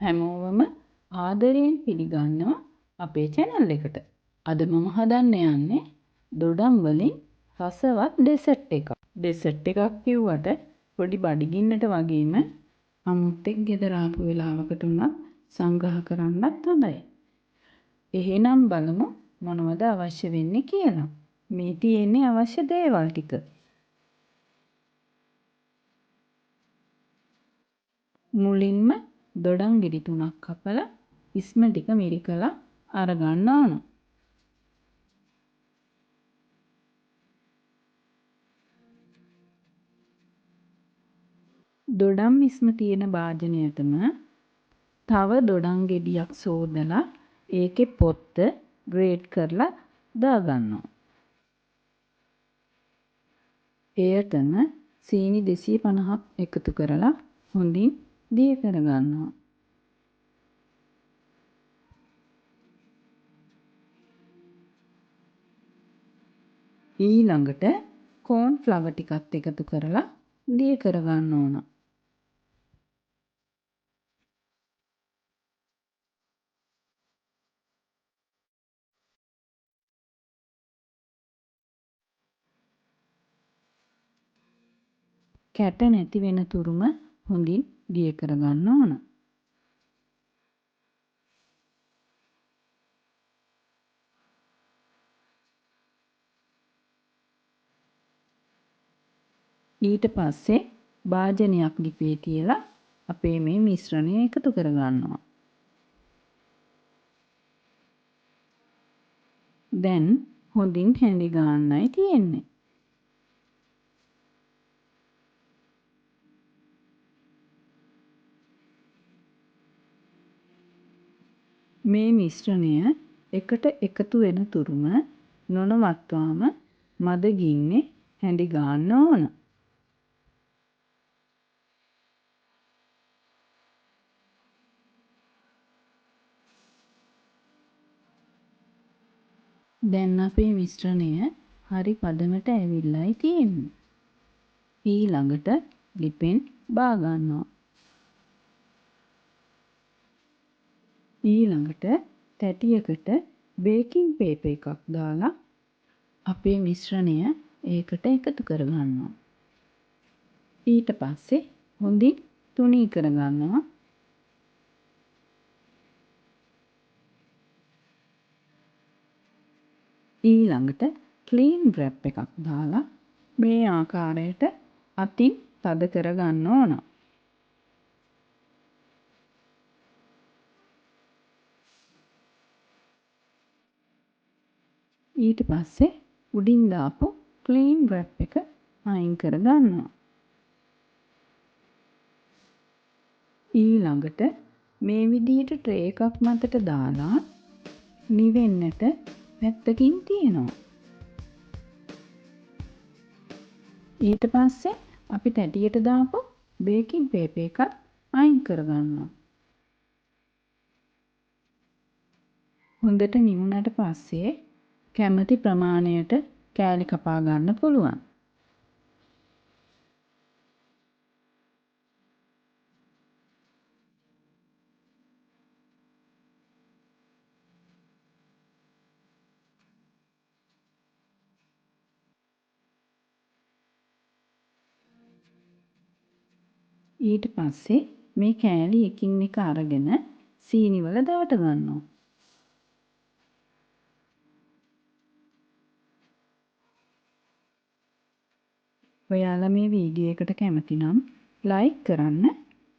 හැමෝවම ආදරයෙන් පිළිගන්නවා අපේ channel එකට. අද මම හදන්න යන්නේ දොඩම් වලින් රසවත් ඩෙසර්ට් එකක්. ඩෙසර්ට් එකක් කිව්වට පොඩි බඩගින්නට වගේම අමුත්තෙක් ගෙදර ආපු වෙලාවකට උනත් සංග්‍රහ කරන්නත් හොඳයි. එහෙනම් බලමු මොනවද අවශ්‍ය වෙන්නේ කියලා. මේ තියෙන්නේ අවශ්‍ය දේවල් ටික. මුලින්ම දොඩම් ගෙඩි 3ක් කපලා ඉස්ම ටික මිරිකලා අරගන්න ඕන. දොඩම් ඉස්ම තියෙන භාජනයටම තව දොඩම් ගෙඩියක් සෝදලා ඒකේ පොත්ත ග්‍රේට් කරලා දාගන්නවා. එයටම සීනි 250ක් එකතු කරලා හොඳින් දිය කරගන්නවා. ඊළඟට කෝන් ෆ්ලවර් ටිකත් එකතු කරලා දිය කරගන්න ඕන. කැට නැති වෙන තුරුම හොඳින් දිය කරගන්න ඕන. ඊට පස්සේ භාජනයක් ලිපේ තියලා අපේ මේ මිශ්‍රණය එකතු කරගන්නවා. දැන් හොඳින් හැඳි ගන්නයි තියෙන්නේ. මේ මිශ්‍රණය එකට එකතු වෙන තුරුම නොනවත්වාම මද ගින්නේ හැඳි ගන්න ඕන. දැන් අපේ මිශ්‍රණය හරි පදමට ඇවිල්ලායි තියෙන්නේ. ඊළඟට ලිපෙන් බා ගන්නවා. ඊළඟට තැටියකට බේකින් පේපර් එකක් දාලා අපේ මිශ්‍රණය ඒකට එකතු කරගන්නවා. ඊට පස්සේ හොඳින් තුනී කරගන්නවා. ඊළඟට ක්ලීන් රැප් එකක් දාලා මේ ආකාරයට අතින් තද කරගන්න ඕන. ඊට පස්සේ උඩින් දාපු ක්ලීන් රැප් එක අයින් කරගන්නවා. ඊළඟට මේ විදිහට ට්‍රේ එකක් මතට දාලා නිවෙන්නට පැත්තකින් තියනවා. ඊට පස්සේ අපි තැටියට දාපු බේකින් පේපර් එකත් අයින් කරගන්නවා. හොඳට නිවුණට පස්සේ කැමති ප්‍රමාණයට කෑලි කපා ගන්න පුළුවන්. ඊට පස්සේ මේ කෑලි එකින් එක අරගෙන සීනි වල දවට ගන්නවා. ඔයාලා මේ වීඩියෝ එකට කැමති නම් ලයික් කරන්න,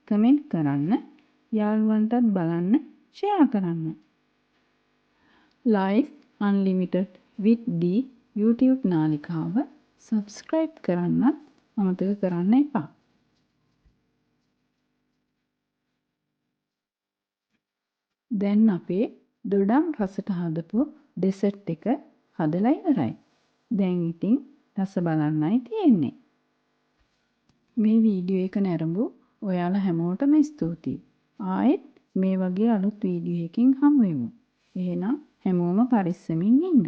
කමෙන්ට් කරන්න, යාළුවන්ටත් බලන්න ෂෙයා කරන්න. Life Unlimited with D YouTube නාලිකාව subscribe කරන්නත් අමතක කරන්න එපා. දැන් අපේ දොඩම් රසට හදපු ඩෙසර්ට් එක හදලා ඉවරයි. දැන් ඉතින් රස බලන්නයි තියෙන්නේ. මේ වීඩියෝ එක නැරඹු ඔයාලා හැමෝටම ස්තුතියි. ආයෙත් මේ වගේ අලුත් වීඩියෝ එකකින් හමු වෙමු. එහෙනම් හැමෝම පරිස්සමින් ඉන්න.